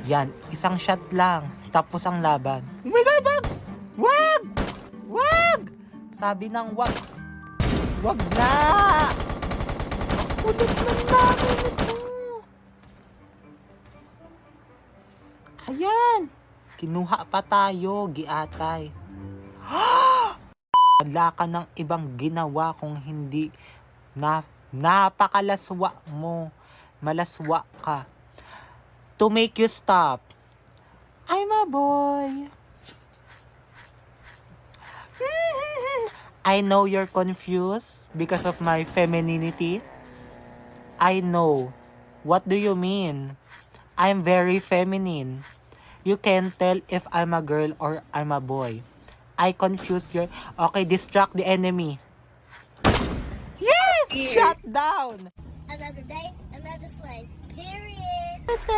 Yan, isang shot lang. Tapos ang laban. Oh my God, wag! Wag! Wag! Sabi ng wag. Wag na! Ulit lang namin ito. Ayan. Kinuha pa tayo, giatay. Wala ka ng ibang ginawa kung hindi na napakalaswa mo. Malaswa ka. To make you stop. I'm a boy. I know you're confused because of my femininity. I know. What do you mean? I'm very feminine. You can tell if I'm a girl or I'm a boy. I confuse your... Okay, distract the enemy. Yes! Shut down! Another day, another slave. Period. Listen.